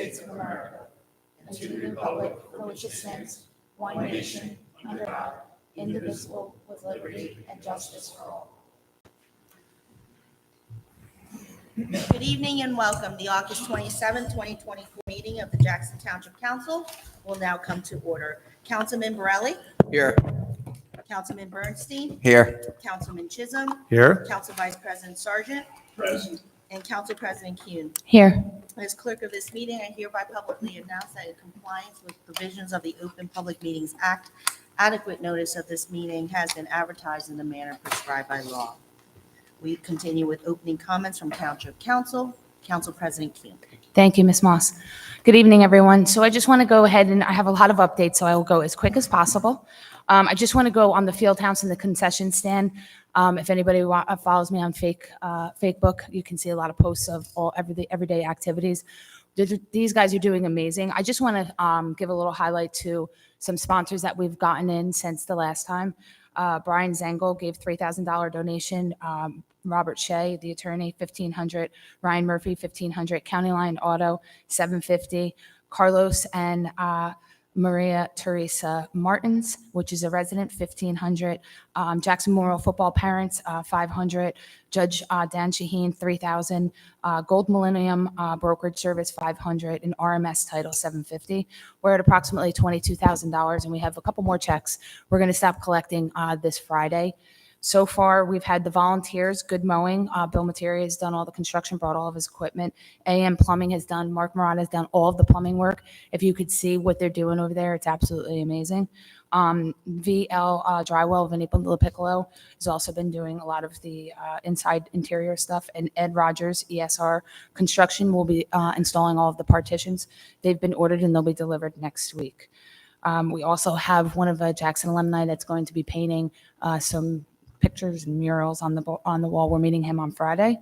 States of America and to the republic for which it stands, one nation, under God, indivisible, with liberty and justice for all. Good evening and welcome. The August 27, 2024 meeting of the Jackson Township Council will now come to order. Councilman Borelli, Here. Councilman Bernstein, Here. Councilman Chisholm, Here. Council Vice President Sargent, Present. and Council President Kuhn. Here. As clerk of this meeting, I hereby publicly announce that in compliance with provisions of the Open Public Meetings Act, adequate notice of this meeting has been advertised in the manner prescribed by law. We continue with opening comments from Township Council. Council President Kuhn. Thank you, Ms. Moss. Good evening, everyone. So I just want to go ahead, and I have a lot of updates, so I will go as quick as possible. I just want to go on the field house and the concession stand. If anybody follows me on Facebook, you can see a lot of posts of all everyday activities. These guys are doing amazing. I just want to give a little highlight to some sponsors that we've gotten in since the last time. Brian Zengel gave $3,000 donation. Robert Shea, the attorney, $1,500. Ryan Murphy, $1,500. County Line Auto, $750. Carlos and Maria Teresa Martins, which is a resident, $1,500. Jackson Memorial Football Parents, $500. Judge Dan Shaheen, $3,000. Gold Millennium Brokerage Service, $500. And RMS Title, $750. We're at approximately $22,000, and we have a couple more checks. We're going to stop collecting this Friday. So far, we've had the volunteers, Good Mowing. Bill Materia has done all the construction, brought all of his equipment. AM Plumbing has done, Mark Morata has done all of the plumbing work. If you could see what they're doing over there, it's absolutely amazing. VL Drywell, Vinny Piccolo, has also been doing a lot of the interior stuff. And Ed Rogers, ESR Construction, will be installing all of the partitions. They've been ordered and they'll be delivered next week. We also have one of the Jackson alumni that's going to be painting some pictures and murals on the wall. We're meeting him on Friday.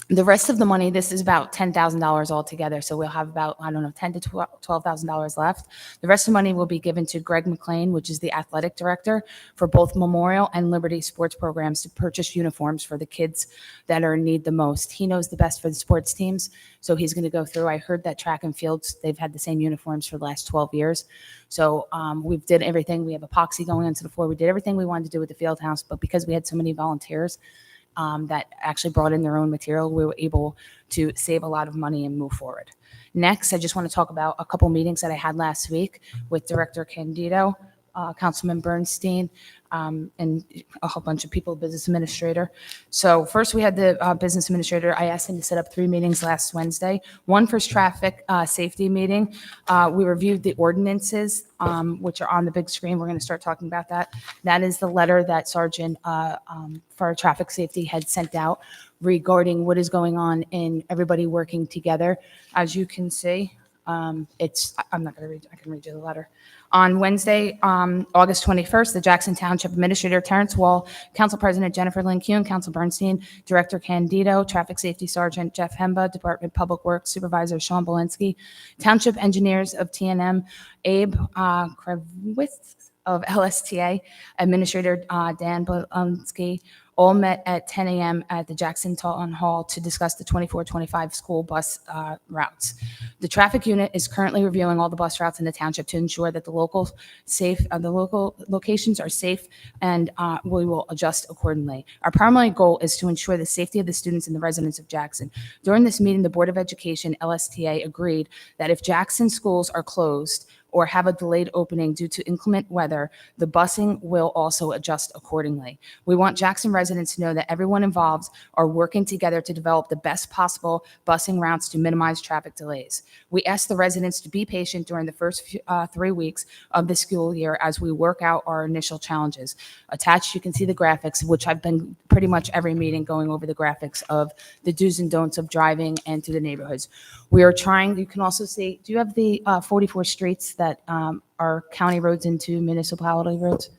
The rest of the money, this is about $10,000 altogether. So we'll have about, $10,000 to $12,000 left. The rest of the money will be given to Greg McLean, which is the athletic director for both Memorial and Liberty sports programs, to purchase uniforms for the kids that are in need the most. He knows the best for the sports teams. So he's going to go through. I heard that track and fields, they've had the same uniforms for the last 12 years. So we did everything. We have epoxy going into the floor. We did everything we wanted to do with the field house, but because we had so many volunteers that actually brought in their own material, we were able to save a lot of money and move forward. Next, I just want to talk about a couple meetings that I had last week with Director Candido, Councilman Bernstein, and a whole bunch of people, business administrator. So first we had the business administrator. I asked him to set up 3 meetings last Wednesday. One for traffic safety meeting. We reviewed the ordinances, which are on the big screen. We're going to start talking about that. That is the letter that Sergeant for traffic safety had sent out regarding what is going on in everybody working together. As you can see, I'm not going to read, I can read you the letter. On Wednesday, August 21st, the Jackson Township Administrator Terrence Wall, Council President Jennifer Lynn Kuhn, Council Bernstein, Director Candido, Traffic Safety Sergeant Jeff Hemba, Department Public Works Supervisor Sean Belinsky, Township Engineers of TNM, Abe Kravitz of LSTA, Administrator Dan Belinsky, all met at 10 a.m. at the Jackson Town Hall to discuss the 24-25 school bus routes. The traffic unit is currently reviewing all the bus routes in the township to ensure that the local locations are safe, and we will adjust accordingly. Our primary goal is to ensure the safety of the students and the residents of Jackson. During this meeting, the Board of Education, LSTA, agreed that if Jackson schools are closed or have a delayed opening due to inclement weather, the busing will also adjust accordingly. We want Jackson residents to know that everyone involved are working together to develop the best possible busing routes to minimize traffic delays. We ask the residents to be patient during the first 3 weeks of the school year as we work out our initial challenges. Attached, you can see the graphics, which I've been pretty much every meeting going over the graphics of the do's and don'ts of driving and through the neighborhoods. We are trying, you can also see, do you have the 44 streets that are county roads into municipality roads?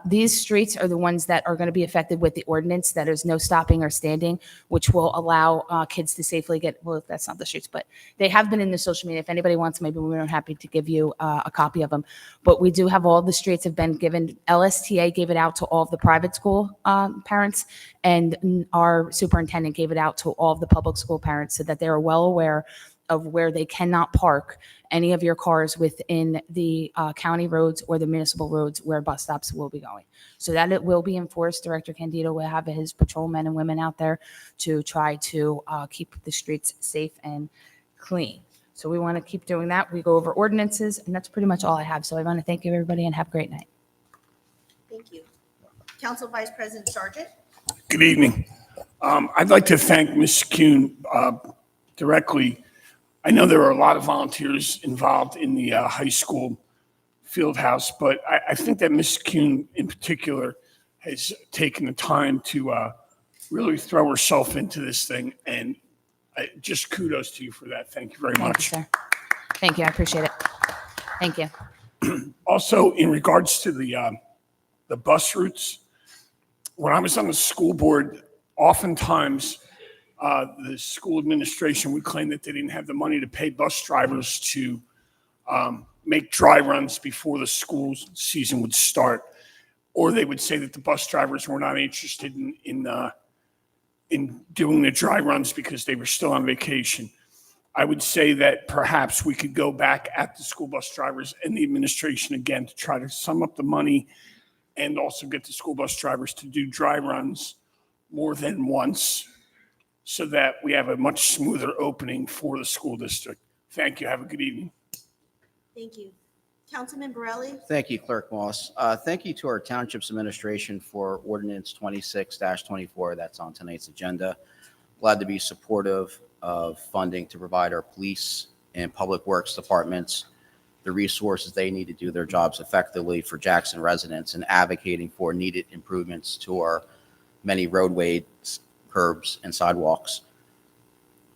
These streets are the ones that are going to be affected with the ordinance, that there's no stopping or standing, which will allow kids to safely get, well, that's not the streets, but they have been in the social media. If anybody wants, maybe we're happy to give you a copy of them. But we do have all the streets have been given. LSTA gave it out to all of the private school parents, and our superintendent gave it out to all of the public school parents so that they're well aware of where they cannot park any of your cars within the county roads or the municipal roads where bus stops will be going. So that it will be enforced. Director Candido will have his patrolmen and women out there to try to keep the streets safe and clean. So we want to keep doing that. We go over ordinances, and that's pretty much all I have. So I want to thank you, everybody, and have a great night. Thank you. Council Vice President Sargent. Good evening. I'd like to thank Ms. Kuhn directly. I know there are a lot of volunteers involved in the high school field house, but I think that Ms. Kuhn in particular has taken the time to really throw herself into this thing, and just kudos to you for that. Thank you very Thank you, much. sir. Thank you. I appreciate it. Thank you. Also, in regards to the bus routes, when I was on the school board, oftentimes the school administration would claim that they didn't have the money to pay bus drivers to make dry runs before the school season would start, or they would say that the bus drivers were not interested in doing the dry runs because they were still on vacation. I would say that perhaps we could go back at the school bus drivers and the administration again to try to sum up the money and also get the school bus drivers to do dry runs more than once so that we have a much smoother opening for the school district. Thank you. Have a good evening. Thank you. Councilman Borelli. Thank you, Clerk Moss. Thank you to our Township's administration for Ordinance 26-24 that's on tonight's agenda. Glad to be supportive of funding to provide our police and public works departments the resources they need to do their jobs effectively for Jackson residents and advocating for needed improvements to our many roadways, curbs, and sidewalks.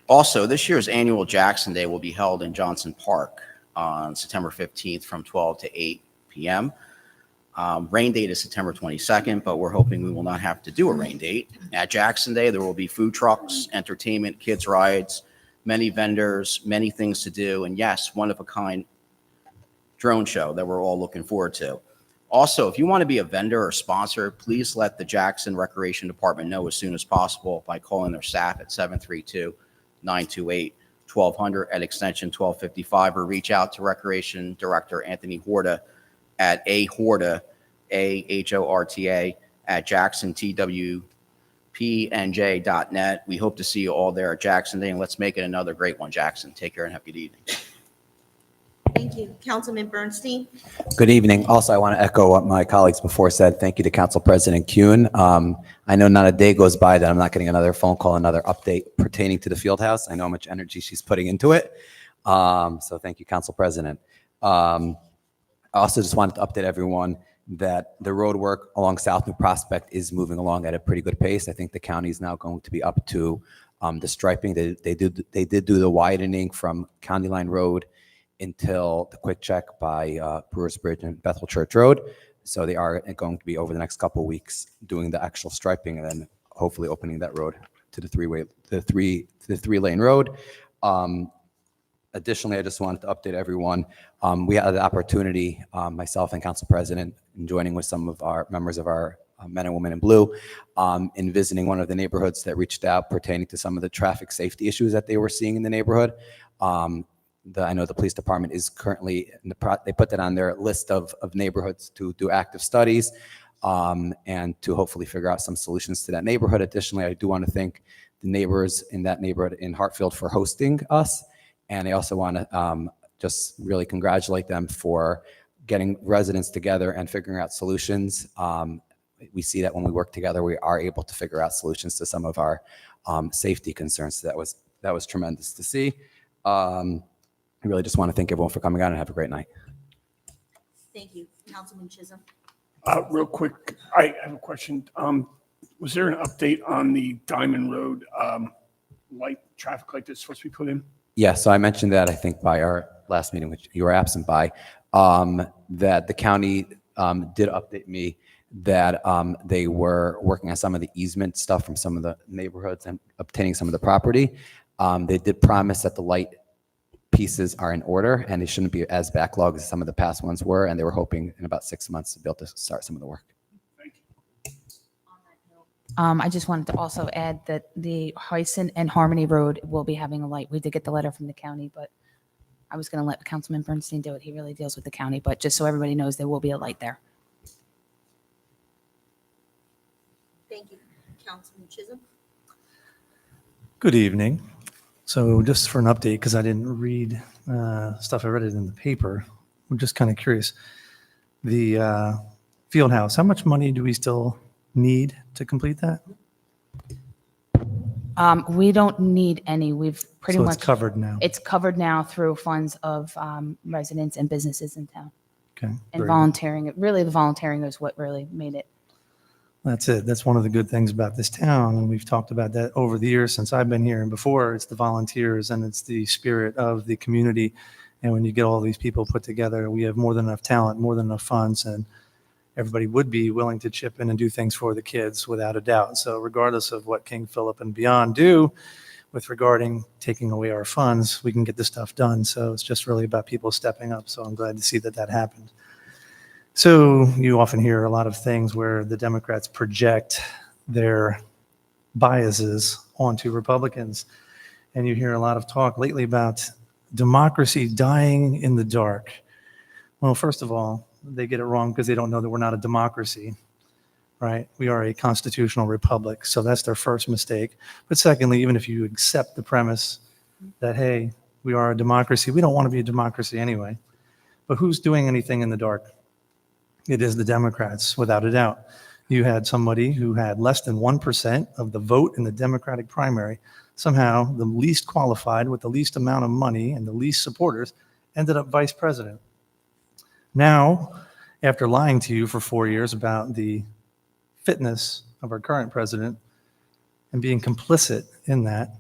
Also, this year's annual Jackson Day will be held in Johnson Park on September 15th from 12 to 8 p.m. Rain date is September 22nd, but we're hoping we will not have to do a rain date. At Jackson Day, there will be food trucks, entertainment, kids' rides, many vendors, many things to do, and yes, one-of-a-kind drone show that we're all looking forward to. Also, if you want to be a vendor or sponsor, please let the Jackson Recreation Department know as soon as possible by calling their staff at 732-928-1200 at extension 1255 or reach out to Recreation Director Anthony Horta at ahorta, AHORTA, at jacksontwpnj.net. We hope to see you all there at Jackson Day, and let's make it another great one, Jackson. Take care and have a good evening. Thank you. Councilman Bernstein. Good evening. Also, I want to echo what my colleagues before said. Thank you to Council President Kuhn. I know not a day goes by that I'm not getting another phone call, another update pertaining to the field house. I know how much energy she's putting into it. So thank you, Council President. I also just wanted to update everyone that the road work along South New Prospect is moving along at a pretty good pace. I think the county is now going to be up to the striping. They did do the widening from County Line Road until the quick check by Brewers Bridge and Bethel Church Road. So they are going to be over the next couple of weeks doing the actual striping and then hopefully opening that road to the three-lane road. Additionally, I just wanted to update everyone. We had the opportunity, myself and Council President, in joining with some of our members of our men and women in blue, in visiting one of the neighborhoods that reached out pertaining to some of the traffic safety issues that they were seeing in the neighborhood. I know the police department is currently, they put that on their list of neighborhoods to do active studies and to hopefully figure out some solutions to that neighborhood. Additionally, I do want to thank the neighbors in that neighborhood in Hartfield for hosting us. And I also want to just really congratulate them for getting residents together and figuring out solutions. We see that when we work together, we are able to figure out solutions to some of our safety concerns. So that was tremendous to see. I really just want to thank everyone for coming out and have a great night. Thank you. Councilman Chisholm. Real quick, I have a question. Was there an update on the Diamond Road traffic light that's supposed to be put in? Yeah, so I mentioned that, I think, by our last meeting, which you were absent by, that the county did update me that they were working on some of the easement stuff from some of the neighborhoods and obtaining some of the property. They did promise that the light pieces are in order and they shouldn't be as backlogged as some of the past ones were, and they were hoping in about 6 months to be able to start some of the work. Thank you. On that note, I just wanted to also add that the Hyson and Harmony Road will be having a light. We did get the letter from the county, but I was going to let Councilman Bernstein do it. He really deals with the county, but just so everybody knows, there will be a light there. Thank you. Councilman Chisholm? Good evening. So just for an update, because I didn't read stuff, I read it in the paper. I'm just kind of curious. The field house, how much money do we still need to complete that? We don't need any. We've pretty So much. it's covered now. It's covered now through funds of residents and businesses in town Okay. and very good. volunteering. Really, the volunteering is what really made it. That's it. That's one of the good things about this town. And we've talked about that over the years since I've been here and before. It's the volunteers and it's the spirit of the community. And when you get all these people put together, we have more than enough talent, more than enough funds, and everybody would be willing to chip in and do things for the kids without a doubt. So regardless of what King Philip and beyond do with regarding taking away our funds, we can get this stuff done. So it's just really about people stepping up. So I'm glad to see that that happened. So you often hear a lot of things where the Democrats project their biases onto Republicans. And you hear a lot of talk lately about democracy dying in the dark. Well, first of all, they get it wrong because they don't know that we're not a democracy, right? We are a constitutional republic. So that's their first mistake. But secondly, even if you accept the premise that, hey, we are a democracy, we don't want to be a democracy anyway. But who's doing anything in the dark? It is the Democrats, without a doubt. You had somebody who had less than 1% of the vote in the Democratic primary. Somehow, the least qualified with the least amount of money and the least supporters ended up vice president. Now, after lying to you for 4 years about the fitness of our current president and being complicit in that,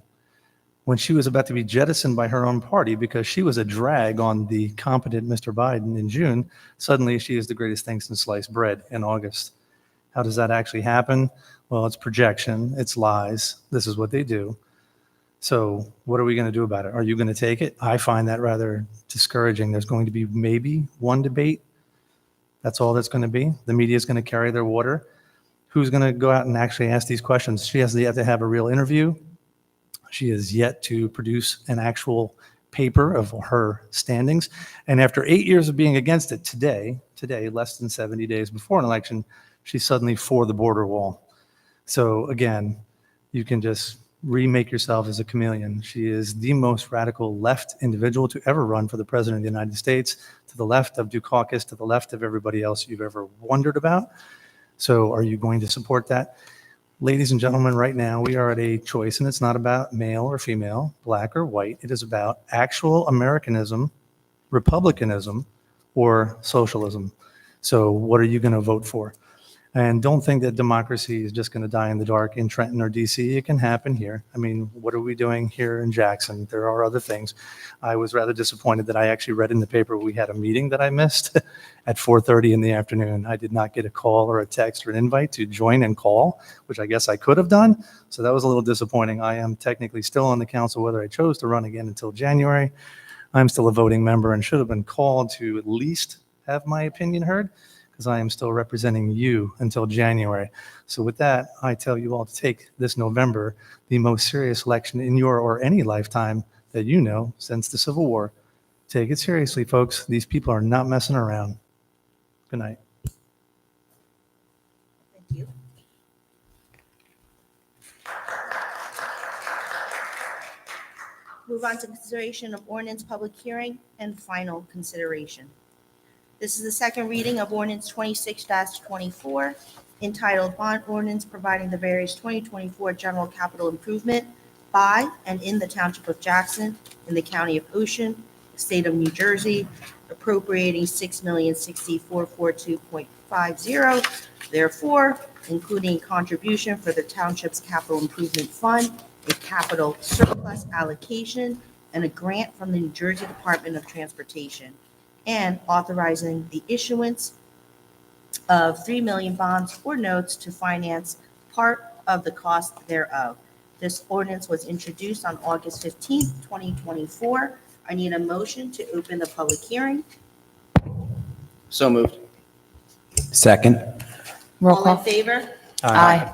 when she was about to be jettisoned by her own party because she was a drag on the competent Mr. Biden in June, suddenly she is the greatest thing since sliced bread in August. How does that actually happen? Well, it's projection, it's lies. This is what they do. So what are we going to do about it? Are you going to take it? I find that rather discouraging. There's going to be maybe one debate. That's all that's going to be. The media is going to carry their water. Who's going to go out and actually ask these questions? She has yet to have a real interview. She has yet to produce an actual paper of her standings. And after 8 years of being against it, today, less than 70 days before an election, she's suddenly for the border wall. So again, you can just remake yourself as a chameleon. She is the most radical left individual to ever run for the president of the United States, to the left of Dukakis, to the left of everybody else you've ever wondered about. So are you going to support that? Ladies and gentlemen, right now we are at a choice, and it's not about male or female, black or white. It is about actual Americanism, republicanism, or socialism. So what are you going to vote for? And don't think that democracy is just going to die in the dark in Trenton or DC. It can happen here. I mean, what are we doing here in Jackson? There are other things. I was rather disappointed that I actually read in the paper we had a meeting that I missed at 4:30 in the afternoon. I did not get a call or a text or an invite to join and call, which I guess I could have done. So that was a little disappointing. I am technically still on the council, whether I chose to run again until January. I'm still a voting member and should have been called to at least have my opinion heard, because I am still representing you until January. So with that, I tell you all to take this November the most serious election in your or any lifetime that you know since the Civil War. Take it seriously, folks. These people are not messing around. Good night. Thank you. Move on to consideration of ordinance, public hearing, and final consideration. This is the second reading of ordinance 26-24, entitled Bond Ordinance Providing the Various 2024 General Capital Improvement by and in the Township of Jackson, in the County of Ocean, State of New Jersey, appropriating $6,060,442.50, therefore, including contribution for the Township's Capital Improvement Fund, a capital surplus allocation, and a grant from the New Jersey Department of Transportation, and authorizing the issuance of 3 million bonds or notes to finance part of the cost thereof. This ordinance was introduced on August 15th, 2024. I need a motion to open the public hearing. So moved. Second. Roll All in call. favor? Aye.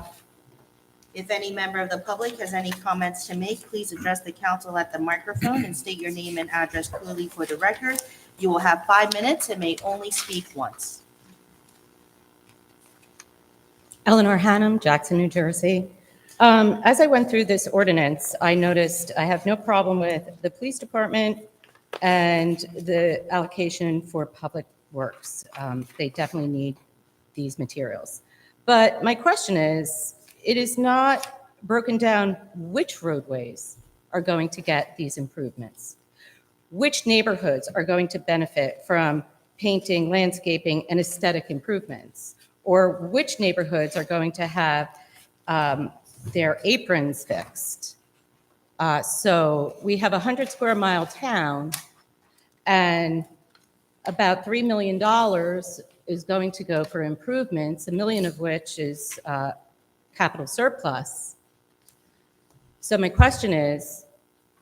If any member of the public has any comments to make, please address the council at the microphone and state your name and address clearly for the record. You will have 5 minutes and may only speak once. Eleanor Hannum, Jackson, New Jersey. As I went through this ordinance, I noticed I have no problem with the police department and the allocation for public works. They definitely need these materials. But my question is, it is not broken down which roadways are going to get these improvements. Which neighborhoods are going to benefit from painting, landscaping, and aesthetic improvements? Or which neighborhoods are going to have their aprons fixed? So we have a 100 square mile town, and about $3 million is going to go for improvements, $1 million of which is capital surplus. So my question is,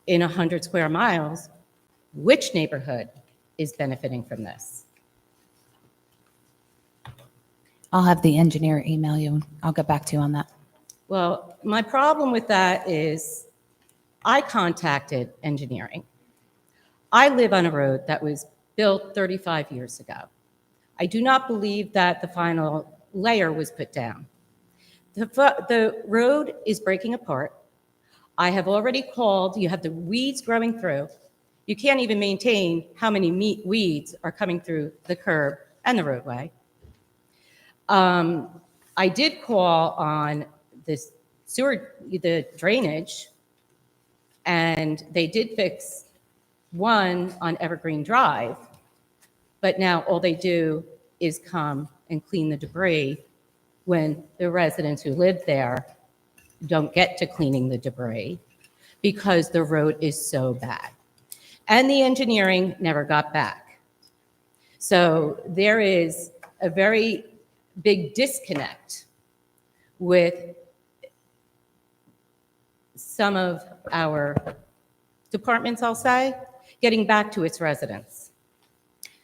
in 100 square miles, which neighborhood is benefiting from this? I'll have the engineer email you. I'll get back to you on that. Well, my problem with that is I contacted engineering. I live on a road that was built 35 years ago. I do not believe that the final layer was put down. The road is breaking apart. I have already called, you have the weeds growing through. You can't even maintain how many weeds are coming through the curb and the roadway. I did call on this the drainage, and they did fix one on Evergreen Drive, but now all they do is come and clean the debris when the residents who live there don't get to cleaning the debris because the road is so bad. And the engineering never got back. So there is a very big disconnect with some of our departments, I'll say, getting back to its residents.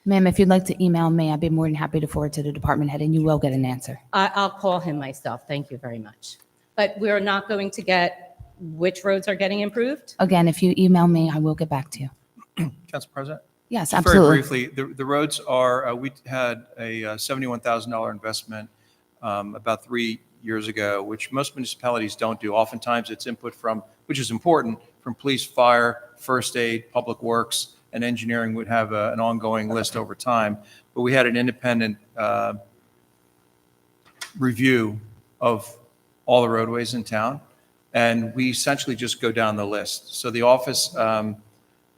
Ma'am, if you'd like to email me, I'd be more than happy to forward to the department head, and you will get an answer. I'll call him myself. Thank you very much. But we're not going to get which roads are getting improved? Again, if you email me, I will get back to you. Council President? Yes, Very absolutely. briefly, the roads are, we had a $71,000 investment about 3 years ago, which most municipalities don't do. Oftentimes it's input from, which is important, from police, fire, first aid, public works, and engineering would have an ongoing list over time. But we had an independent review of all the roadways in town, and we essentially just go down the list. So the office,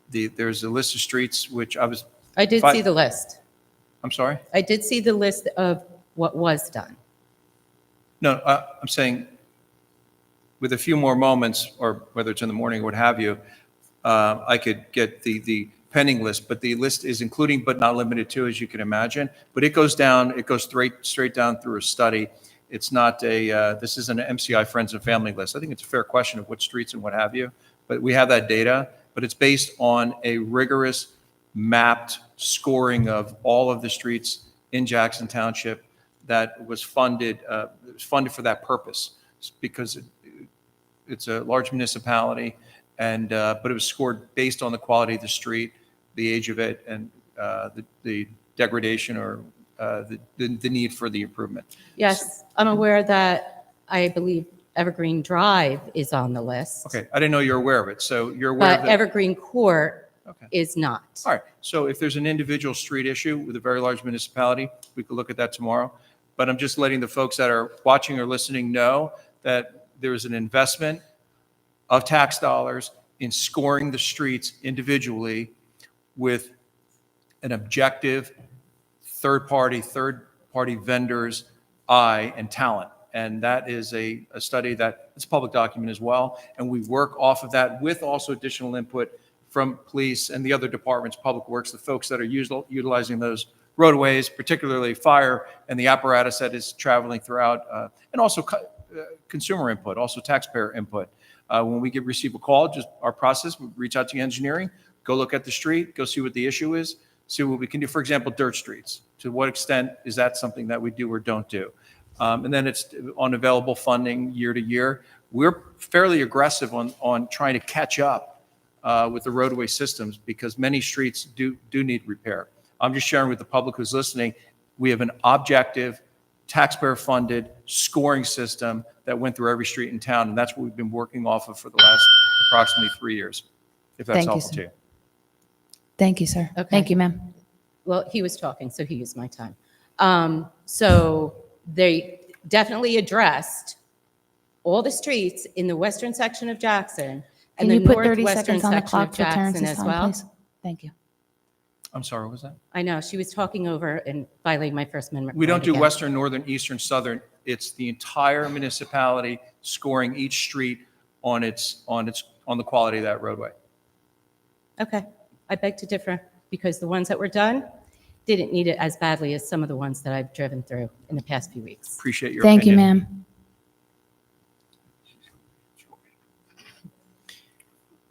there's a list of streets, which I did see the list. I'm sorry? I did see the list of what was done. No, I'm saying with a few more moments, or whether it's in the morning or what have you, I could get the pending list, but the list is including but not limited to, as you can imagine. But it goes down, it goes straight down through a study. It's not this isn't an MCI friends and family list. I think it's a fair question of which streets and what have you, but we have that data, but it's based on a rigorous mapped scoring of all of the streets in Jackson Township that was funded for that purpose, because it's a large municipality, and but it was scored based on the quality of the street, the age of it, and the degradation or the need for the improvement. Yes, I'm aware that I believe Evergreen Drive is on the list. Okay, I didn't know you're aware of it, so you're aware of But it. Evergreen Court Okay. is not. All right, so if there's an individual street issue with a very large municipality, we could look at that tomorrow. But I'm just letting the folks that are watching or listening know that there is an investment of tax dollars in scoring the streets individually with an objective third-party vendor's eye and talent. And that is a study that it's a public document as well. And we work off of that with also additional input from police and the other departments, public works, the folks that are utilizing those roadways, particularly fire and the apparatus that is traveling throughout, and also consumer input, also taxpayer input. When we receive a call, just our process, we reach out to engineering, go look at the street, go see what the issue is, see what we can do. For example, dirt streets. To what extent is that something that we do or don't do? And then it's on available funding year to year. we're fairly aggressive on trying to catch up with the roadway systems because many streets do need repair. I'm just sharing with the public who's listening, we have an objective, taxpayer-funded scoring system that went through every street in town, and that's what we've been working off of for the last approximately 3 years, if that's Thank you, helpful sir. to you. Thank you, sir. Okay. Thank you, ma'am. Well, he was talking, so he used my time. So they definitely addressed all the streets in the western section of Jackson and Can the you put 30 northwestern seconds on the section clock of for Terrence's Jackson as time, well. please? Thank you. I'm sorry, what was that? I know, she was talking over and violating my First Amendment. We don't right do again. western, northern, eastern, southern. It's the entire municipality scoring each street on the quality of that roadway. Okay, I beg to differ, because the ones that were done didn't need it as badly as some of the ones that I've driven through in the past few weeks. Appreciate your Thank you, opinion. ma'am.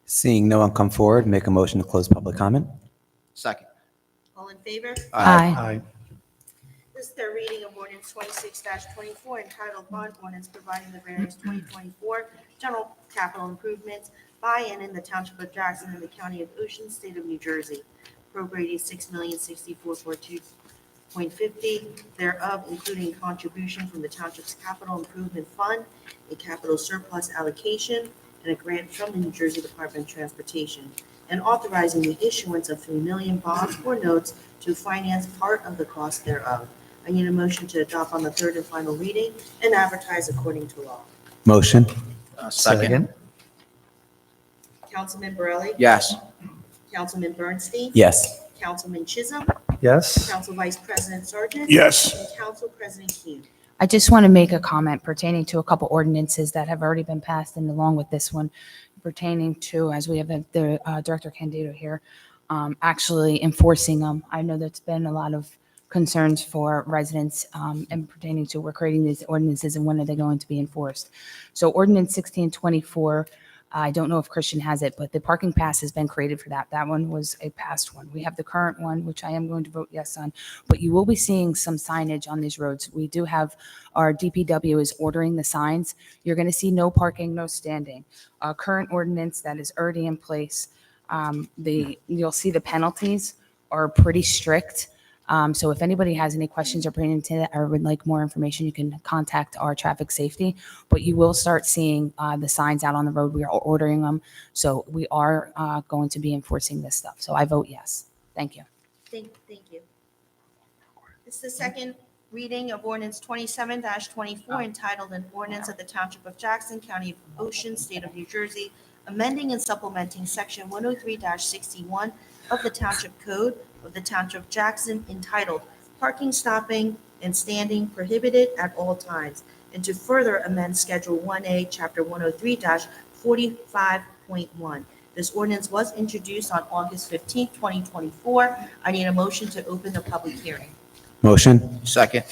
Seeing no one come forward, make a motion to close public comment. Second. All in favor? Aye. Aye. This is their reading of ordinance 26-24 entitled Bond Ordinance Providing the Various 2024 General Capital Improvements by and in the Township of Jackson in the County of Ocean, State of New Jersey, appropriating $6,064,42.50 thereof, including contribution from the Township's Capital Improvement Fund, a capital surplus allocation, and a grant from the New Jersey Department of Transportation, and authorizing the issuance of 3 million bonds or notes to finance part of the cost thereof. I need a motion to adopt on the third and final reading and advertise according to law. Motion. Second. Councilman Borelli? Yes. Councilman Bernstein? Yes. Councilman Chisholm? Yes. Council Vice President Sargent? Yes. And Council President Kuhn. I just want to make a comment pertaining to a couple ordinances that have already been passed and along with this one pertaining to, as we have the Director Candido here, actually enforcing them. I know there's been a lot of concerns for residents and pertaining to we're creating these ordinances and when are they going to be enforced. So ordinance 1624, I don't know if Christian has it, but the parking pass has been created for that. That one was a past one. We have the current one, which I am going to vote yes on, but you will be seeing some signage on these roads. We do have our DPW is ordering the signs. You're going to see no parking, no standing. Current ordinance that is already in place. You'll see the penalties are pretty strict. So if anybody has any questions or pertaining to that or would like more information, you can contact our traffic safety. But you will start seeing the signs out on the road. We are ordering them. So we are going to be enforcing this stuff. So I vote yes. Thank you. Thank you. This is the second reading of ordinance 27-24 entitled an ordinance of the Township of Jackson, County of Ocean, State of New Jersey, amending and supplementing section 103-61 of the Township Code of the Township of Jackson entitled Parking, Stopping, and Standing Prohibited at All Times, and to further amend Schedule 1A, Chapter 103-45.1. This ordinance was introduced on August 15, 2024. I need a motion to open the public hearing. Motion. Second.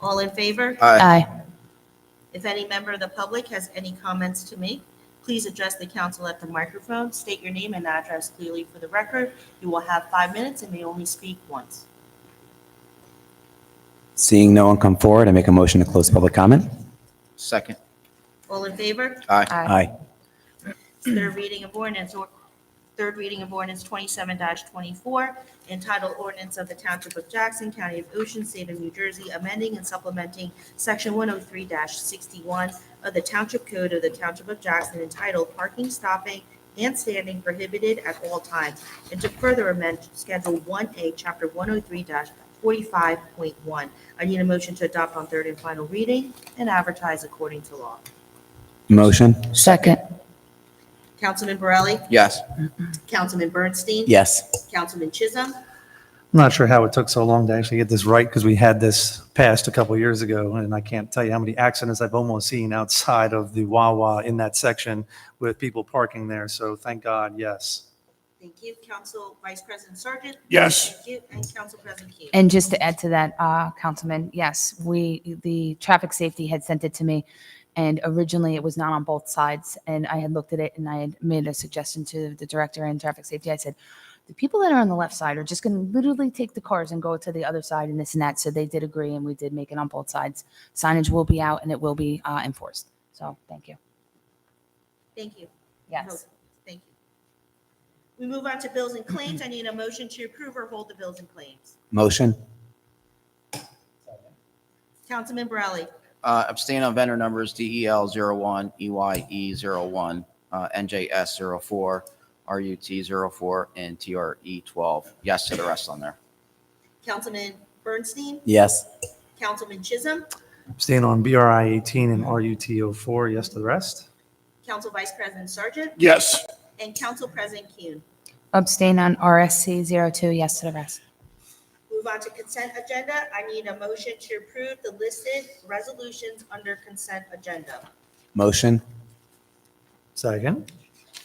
All in favor? Aye. If any member of the public has any comments to make, please address the council at the microphone. State your name and address clearly for the record. You will have 5 minutes and may only speak once. Seeing no one come forward, I make a motion to close public comment. Second. All in favor? Aye. Aye. Third reading of ordinance 27-24, entitled Ordinance of the Township of Jackson, County of Ocean, State of New Jersey, amending and supplementing Section 103-61 of the Township Code of the Township of Jackson entitled Parking, Stopping, and Standing Prohibited at All Times, and to further amend Schedule 1A, Chapter 103-45.1. I need a motion to adopt on third and final reading and advertise according to law. Motion. Second. Councilman Borelli? Yes. Councilman Bernstein? Yes. Councilman Chisholm? I'm not sure how it took so long to actually get this right because we had this passed a couple of years ago, and I can't tell you how many accidents I've almost seen outside of the Wawa in that section with people parking there. So thank God, yes. Thank you. Council Vice President Sargent? Yes. Thank you. And Council President Key. And just to add to that, Councilman, yes, the traffic safety had sent it to me. And originally it was not on both sides. And I had looked at it and I had made a suggestion to the director and traffic safety. I said, the people that are on the left side are just going to literally take the cars and go to the other side and this and that. So they did agree and we did make it on both sides. Signage will be out and it will be enforced. So thank you. Thank you. Yes. Thank you. We move on to bills and claims. I need a motion to approve or hold the bills and claims. Motion? Councilman Borelli. Abstain on vendor numbers DEL 01, EYE 01, NJS 04, RUT 04, and TRE 12. Yes to the rest on there. Councilman Bernstein. Yes. Councilman Chisholm. Abstain on BRI 18 and RUT 04. Yes to the rest. Council Vice President Sargent. Yes. And Council President Kuhn. Abstain on RSC 02, yes to the rest. Move on to consent agenda. I need a motion to approve the listed resolutions under consent agenda. Motion? Second.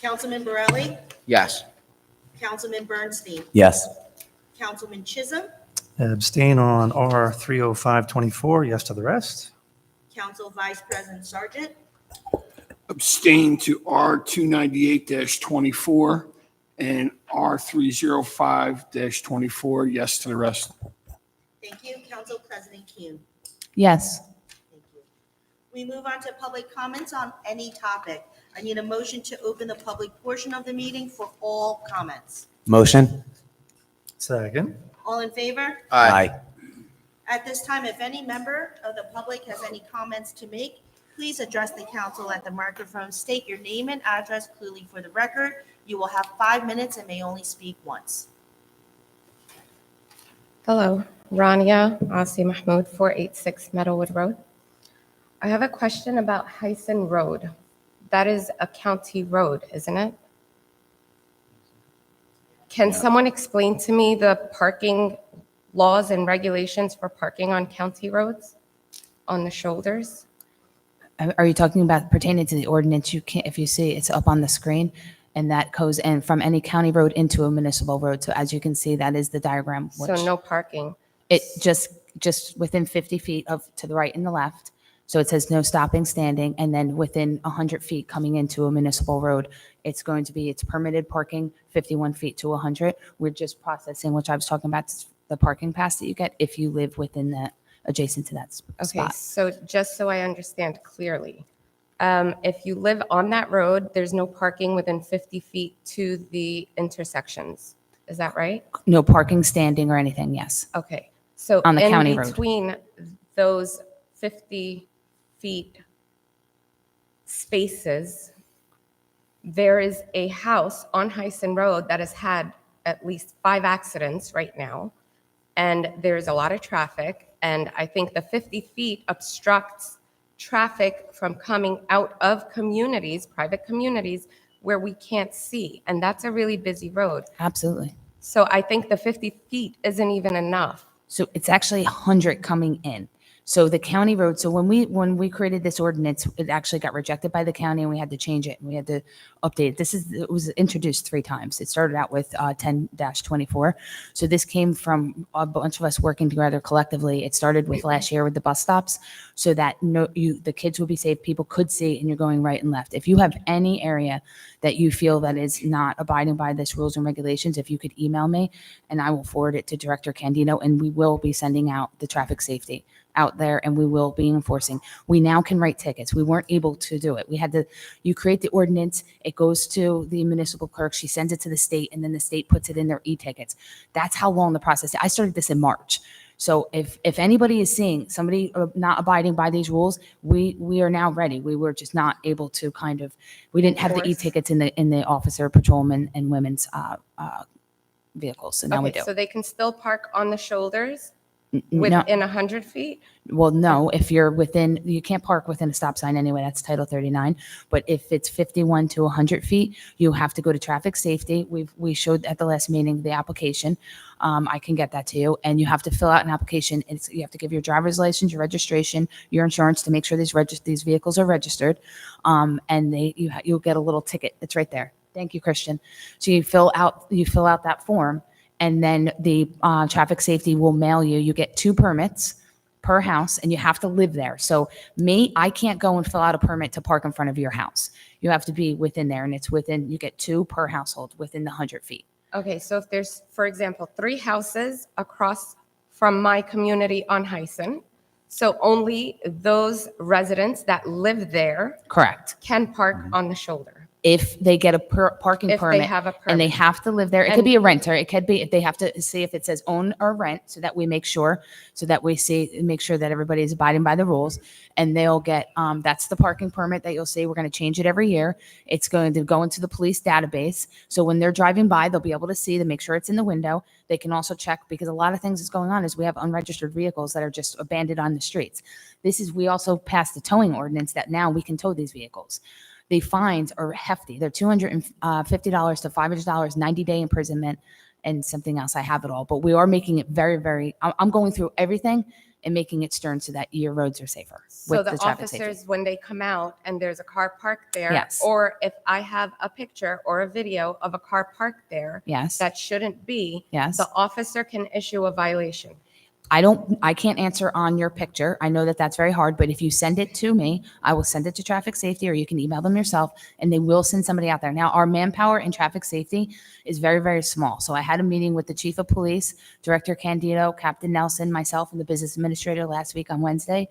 Councilman Borelli. Yes. Councilman Bernstein. Yes. Councilman Chisholm. Abstain on R 30524. Yes to the rest. Council Vice President Sargent. Abstain to R298-24 and R305-24. Yes to the rest. Thank you. Council President Kuhn. Yes. Thank you. We move on to public comments on any topic. I need a motion to open the public portion of the meeting for all comments. Motion? Second. All in favor? Aye. At this time, if any member of the public has any comments to make, please address the council at the microphone. State your name and address clearly for the record. You will have 5 minutes and may only speak once. Hello, Rania Asi Mahmood, 486 Meadowwood Road. I have a question about Hyson Road. That is a county road, isn't it? Can someone explain to me the parking laws and regulations for parking on county roads on the shoulders? Are you talking about pertaining to the ordinance? You can't, if you see, it's up on the screen, and that goes in from any county road into a municipal road. So as you can see, that is the diagram. So no parking. It just within 50 feet of to the right and the left. So it says no stopping, standing, and then within 100 feet coming into a municipal road, it's permitted parking 51 feet to 100. We're just processing, which I was talking about, the parking pass that you get if you live within that, adjacent to that Okay, spot. so just so I understand clearly, if you live on that road, there's no parking within 50 feet to the intersections. Is that right? No parking, standing, or anything, yes. Okay, so On the in county road. between those 50 feet spaces, there is a house on Hyson Road that has had at least 5 accidents right now, and there's a lot of traffic, and I think the 50 feet obstructs traffic from coming out of communities, private communities, where we can't see, and that's a really busy road. Absolutely. So I think the 50 feet isn't even enough. So it's actually 100 coming in. So the county road, so when we created this ordinance, it actually got rejected by the county and we had to change it and we had to update it. It was introduced 3 times. It started out with 10-24. So this came from a bunch of us working together collectively. It started with last year with the bus stops so that the kids would be safe, people could see, and you're going right and left. If you have any area that you feel that is not abiding by this rules and regulations, if you could email me and I will forward it to Director Candino, and we will be sending out the traffic safety out there and we will be enforcing. We now can write tickets. We weren't able to do it. You create the ordinance, it goes to the municipal clerk, she sends it to the state, and then the state puts it in their e-tickets. That's how long the process is. I started this in March. So if anybody is seeing somebody not abiding by these rules, we are now ready. We were just not able to we didn't have the e-tickets in the officer, patrolman, and women's vehicles. So now we Okay, do. so they can still park on the shoulders No. within 100 feet? Well, no, if you're you can't park within a stop sign anyway, that's Title 39. But if it's 51 to 100 feet, you have to go to traffic safety. We showed at the last meeting the application. I can get that to you. And you have to fill out an application. You have to give your driver's license, your registration, your insurance to make sure these vehicles are registered. And you'll get a little ticket. It's right there. Thank you, Christian. So you fill out that form, and then the traffic safety will mail you. You get 2 permits per house, and you have to live there. So I can't go and fill out a permit to park in front of your house. You have to be within there, and you get 2 per household within the 100 feet. Okay, so if there's, for example, 3 houses across from my community on Hyson, so only those residents that live there Correct. can park on the shoulder. if they get a parking If they permit have a and they permit. have to live there, it could And- be a renter, it could be, if they have to see if it says own or rent, so that we make sure, make sure that everybody is abiding by the rules. And they'll get, that's the parking permit that you'll see. We're going to change it every year. It's going to go into the police database. So when they're driving by, they'll be able to see, to make sure it's in the window. They can also check, because a lot of things that's going on is we have unregistered vehicles that are just abandoned on the streets. We also passed the towing ordinance that now we can tow these vehicles. The fines are hefty. They're $250 to $500, 90-day imprisonment, and something else. I have it all. But we are making it very, very, I'm going through everything and making it stern so that your roads are safer So with the the traffic safety. officers, when they come out and there's a car parked there, Yes. or if I have a picture or a video of a car parked there Yes. that shouldn't be, Yes. the officer can issue a violation. I can't answer on your picture. I know that that's very hard, but if you send it to me, I will send it to traffic safety, or you can email them yourself, and they will send somebody out there. Now, our manpower in traffic safety is very, very small. So I had a meeting with the chief of police, Director Candido, Captain Nelson, myself, and the business administrator last week on Wednesday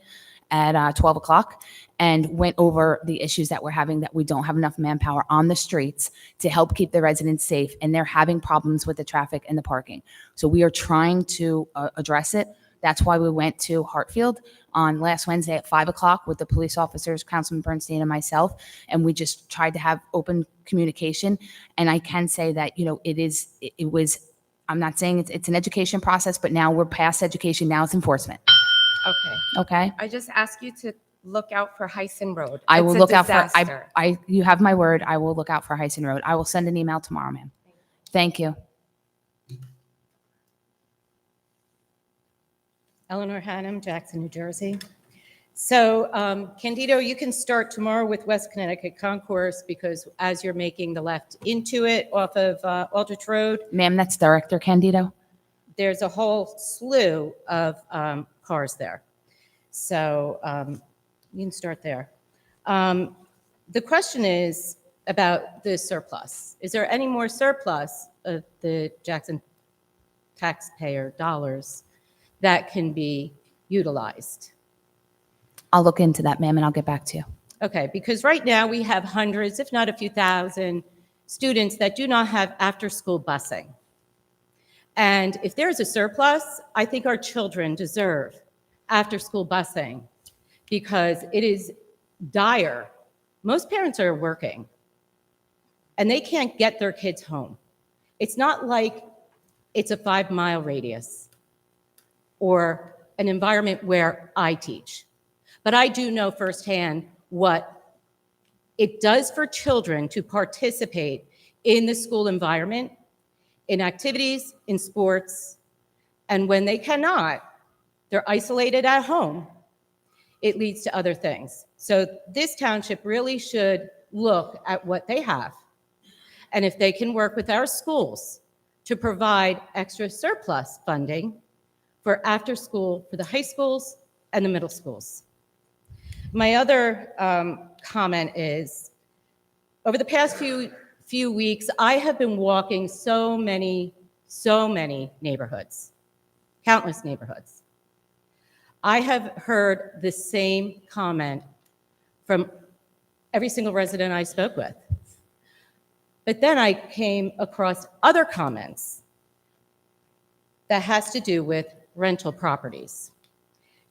at 12 o'clock, and went over the issues that we're having, that we don't have enough manpower on the streets to help keep the residents safe, and they're having problems with the traffic and the parking. So we are trying to address it. That's why we went to Hartfield on last Wednesday at 5 o'clock with the police officers, Councilman Bernstein and myself, and we just tried to have open communication. And I can say that, it was, I'm not saying it's an education process, but now we're past education, now it's enforcement. Okay. Okay? I just ask you to look out for Hyson Road. I It's will a look out for, disaster. you have my word, I will look out for Hyson Road. I will send an email tomorrow, ma'am. Thank you. Eleanor Hannum, Jackson, New Jersey. So Candido, you can start tomorrow with West Connecticut Concourse, because as you're making the left into it off of Aldrich Road, Ma'am, that's Director Candido. there's a whole slew of cars there. So you can start there. The question is about the surplus. Is there any more surplus of the Jackson taxpayer dollars that can be utilized? I'll look into that, ma'am, and I'll get back to you. Okay, because right now we have hundreds, if not a few thousand, students that do not have after-school busing. And if there's a surplus, I think our children deserve after-school busing, because it is dire. Most parents are working, and they can't get their kids home. It's not like it's a 5-mile radius or an environment where I teach. But I do know firsthand what it does for children to participate in the school environment, in activities, in sports, and when they cannot, they're isolated at home, it leads to other things. So this township really should look at what they have, and if they can work with our schools to provide extra surplus funding for after school for the high schools and the middle schools. My other comment is, over the past few weeks, I have been walking so many neighborhoods, countless neighborhoods. I have heard the same comment from every single resident I spoke with. But then I came across other comments that has to do with rental properties.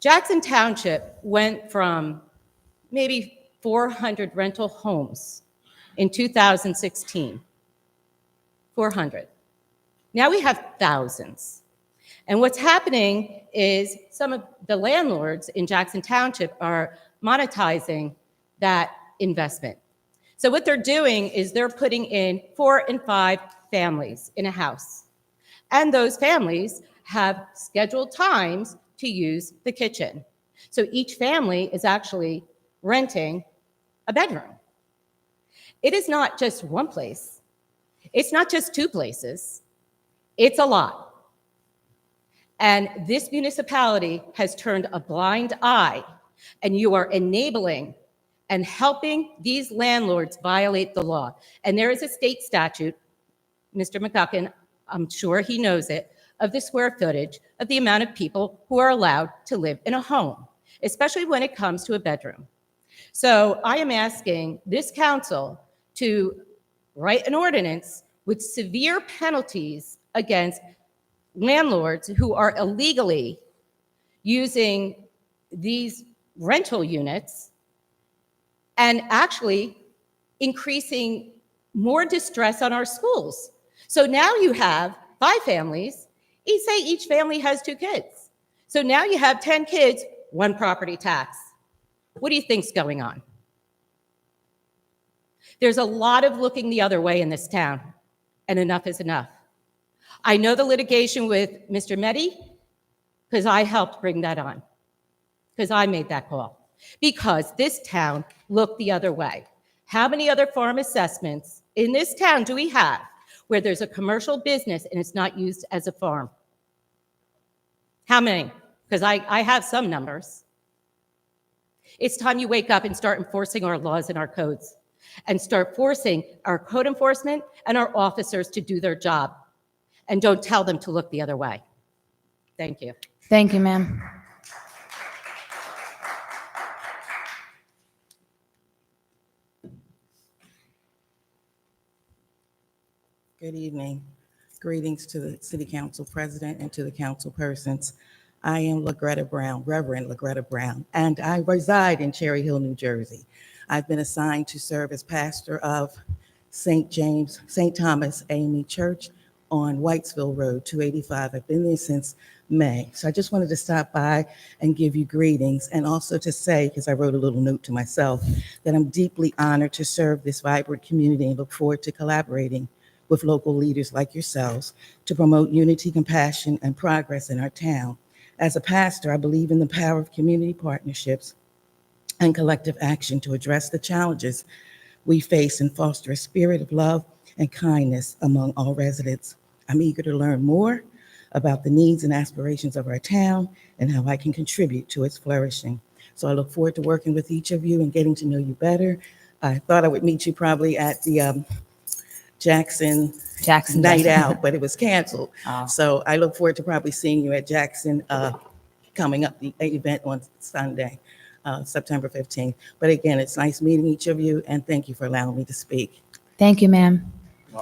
Jackson Township went from maybe 400 rental homes in 2016. 400. Now we have thousands. And what's happening is some of the landlords in Jackson Township are monetizing that investment. So what they're doing is they're putting in 4 and 5 families in a house. And those families have scheduled times to use the kitchen. So each family is actually renting a bedroom. It is not just one place. It's not just 2 places. It's a lot. And this municipality has turned a blind eye, and you are enabling and helping these landlords violate the law. And there is a state statute, Mr. McGuckin, I'm sure he knows it, of the square footage of the amount of people who are allowed to live in a home, especially when it comes to a bedroom. So I am asking this council to write an ordinance with severe penalties against landlords who are illegally using these rental units and actually increasing more distress on our schools. So now you have 5 families, say each family has 2 kids. So now you have 10 kids, 1 property tax. What do you think's going on? There's a lot of looking the other way in this town, and enough is enough. I know the litigation with Mr. Meddy because I helped bring that on, because I made that call. Because this town looked the other way. How many other farm assessments in this town do we have where there's a commercial business and it's not used as a farm? How many? Because I have some numbers. It's time you wake up and start enforcing our laws and our codes, and start forcing our code enforcement and our officers to do their job, and don't tell them to look the other way. Thank you. Thank you, ma'am. Good evening. Greetings to the City Council President and to the council persons. I am Lagretta Brown, Reverend Lagretta Brown, and I reside in Cherry Hill, New Jersey. I've been assigned to serve as pastor of St. Thomas AME Church on Whitesville Road, 285. I've been there since May. So I just wanted to stop by and give you greetings, and also to say, because I wrote a little note to myself, that I'm deeply honored to serve this vibrant community and look forward to collaborating with local leaders like yourselves to promote unity, compassion, and progress in our town. As a pastor, I believe in the power of community partnerships and collective action to address the challenges we face and foster a spirit of love and kindness among all residents. I'm eager to learn more about the needs and aspirations of our town and how I can contribute to its flourishing. So I look forward to working with each of you and getting to know you better. I thought I would meet you probably at the Jackson night out, but it was canceled. Oh. So I look forward to probably seeing you at Jackson coming up, the event on Sunday, September 15th. But again, it's nice meeting each of you, and thank you for allowing me to speak. Thank you, ma'am.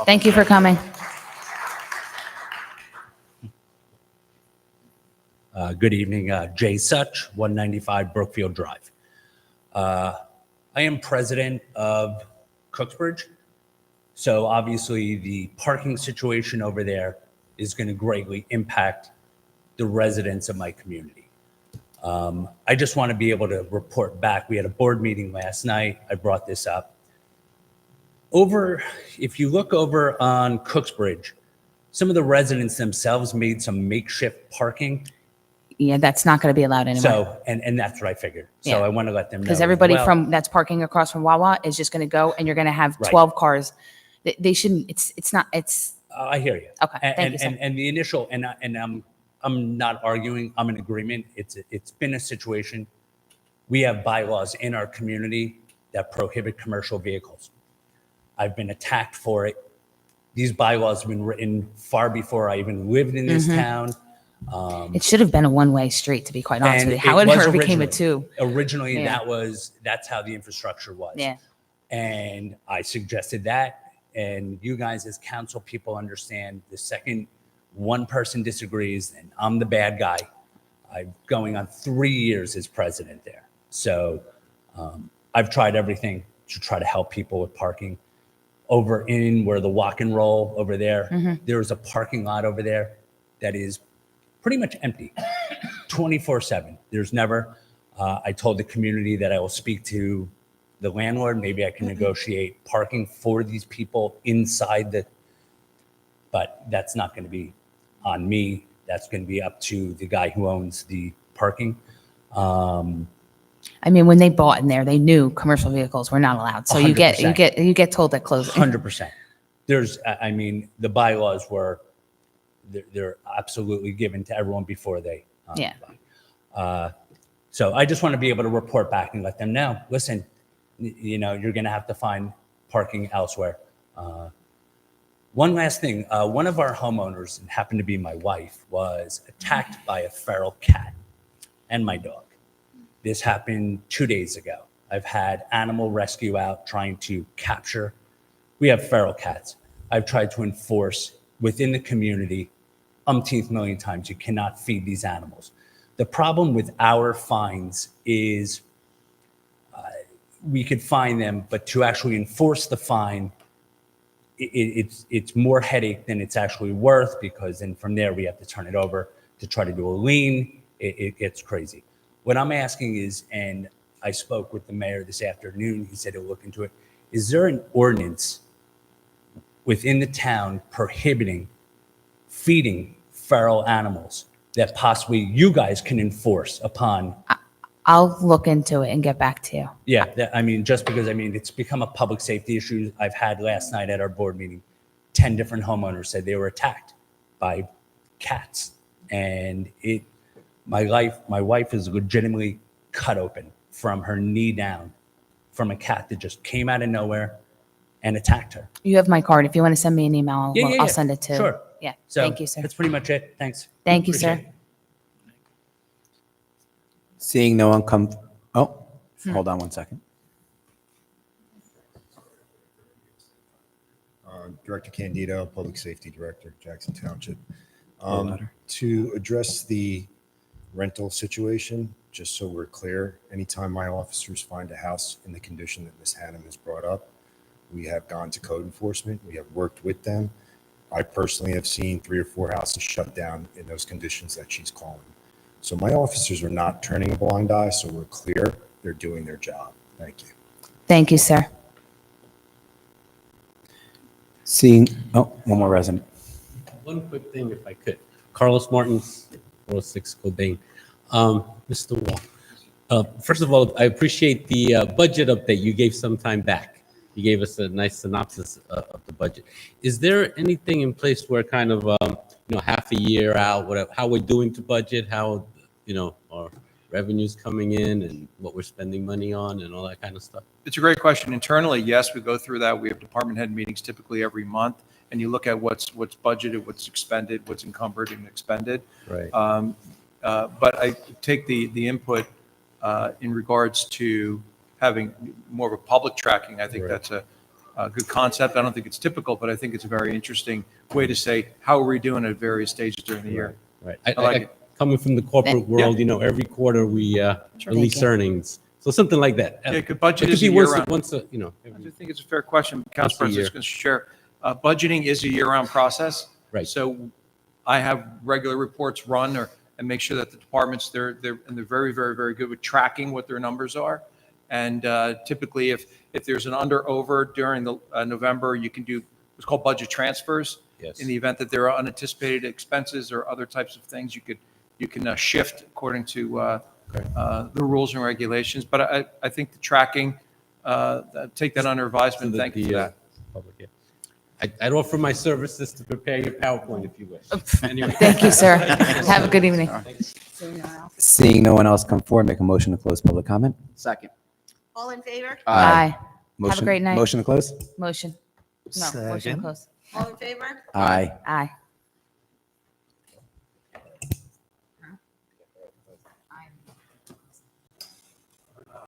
Thank you for coming. Good evening, Jay Such, 195 Brookfield Drive. I am president of Cooksbridge. So obviously the parking situation over there is going to greatly impact the residents of my community. I just want to be able to report back. We had a board meeting last night. I brought this up. If you look over on Cooksbridge, some of the residents themselves made some makeshift parking. Yeah, that's not going to be allowed anymore. So, and that's what I figured. So Yeah. I want to let them know. Because as everybody well. that's parking across from Wawa is just going to go, and you're going to have Right. 12 cars. They shouldn't, it's not, I hear you. Okay, thank you, sir. And the initial, and I'm not arguing, I'm in agreement. It's been a situation. We have bylaws in our community that prohibit commercial vehicles. I've been attacked for it. These bylaws have been written far before I even lived in this town. it should have been a one-way street, to be quite honest And with you. How it it was ever became a originally. 2. Originally, Yeah. that's how the infrastructure was. Yeah. And I suggested that, and you guys as council people understand the second one person disagrees, and I'm the bad guy. I'm going on 3 years as president there. So I've tried everything to try to help people with parking. Over in where the walk and roll over there, there's a parking lot over there that is pretty much empty, 24/7. There's never, I told the community that I will speak to the landlord. Maybe I can negotiate parking for these people inside but that's not going to be on me. That's going to be up to the guy who owns the parking. I mean, when they bought in there, they knew commercial vehicles were not allowed. So you 100%. get told that closing. 100%. The bylaws they're absolutely given to everyone before they. Yeah. So I just want to be able to report back and let them know, listen, you're going to have to find parking elsewhere. One last thing, one of our homeowners, and happened to be my wife, was attacked by a feral cat and my dog. This happened 2 days ago. I've had animal rescue out trying to capture We have feral cats. I've tried to enforce within the community umpteenth million times, you cannot feed these animals. The problem with our fines is we could fine them, but to actually enforce the fine, it's more headache than it's actually worth, because then from there we have to turn it over to try to do a lien. It gets crazy. What I'm asking is, and I spoke with the mayor this afternoon, he said he'll look into it. Is there an ordinance within the town prohibiting feeding feral animals that possibly you guys can enforce upon? I'll look into it and get back to you. Yeah, I mean, just because, I mean, it's become a public safety issue. I've had last night at our board meeting, 10 different homeowners said they were attacked by cats. And my wife is legitimately cut open from her knee down from a cat that just came out of nowhere and attacked her. You have my card. If you want to send me an email, Yeah. I'll send it to. Sure. Yeah. So Thank you, sir. that's pretty much it. Thanks. Thank you, Appreciate sir. it. Seeing no one come, oh, hold on one second. Director Candido, Public Safety Director, Jackson Township. Letter. To address the rental situation, just so we're clear, anytime my officers find a house in the condition that Ms. Hannum has brought up, we have gone to code enforcement. We have worked with them. I personally have seen 3 or 4 houses shut down in those conditions that she's calling. So my officers are not turning a blind eye, so we're clear. They're doing their job. Thank you. Thank you, sir. Seeing, oh, one more resident. One quick thing, if I could. Carlos Martins, 406 Cobain. Mr. Wall, first of all, I appreciate the budget update you gave some time back. You gave us a nice synopsis of the budget. Is there anything in place where kind of, half a year out, whatever, how we're doing to budget, how, our revenues coming in and what we're spending money on and all that kind of stuff? It's a great question. Internally, yes, we go through that. We have department head meetings typically every month, and you look at what's budgeted, what's expended, what's encumbered and expended. Right. But I take the input in regards to having more of a public tracking. I think that's a good concept. I don't think it's typical, but I think it's a very interesting way to say, how are we doing at various stages during the year? Right. I like it. Coming from the corporate world, every quarter we release Thank you. earnings. So something like that. Yeah, good budget It could is a be year-round. I I just think it's a fair question. Council Once a year. President's going to share. Budgeting is a year-round process. Right. So I have regular reports run and make sure that the departments, they're very, very, very good with tracking what their numbers are. And typically, if there's an under/over during the November, you can do what's called budget transfers. Yes. In the event that there are unanticipated expenses or other types of things, you can shift according to the rules and regulations. But I think the tracking, take that under advisement. Thank you for that. Public, yeah. I'd offer my services to prepare your PowerPoint if you wish. Anyway. Thank you, sir. Have a good evening. Seeing no one else come forward, make a motion to close public comment. Second. All in favor? Aye. Have a Motion- great night. Motion to close? Motion. No, motion to Second. close. All in favor? Aye. Aye.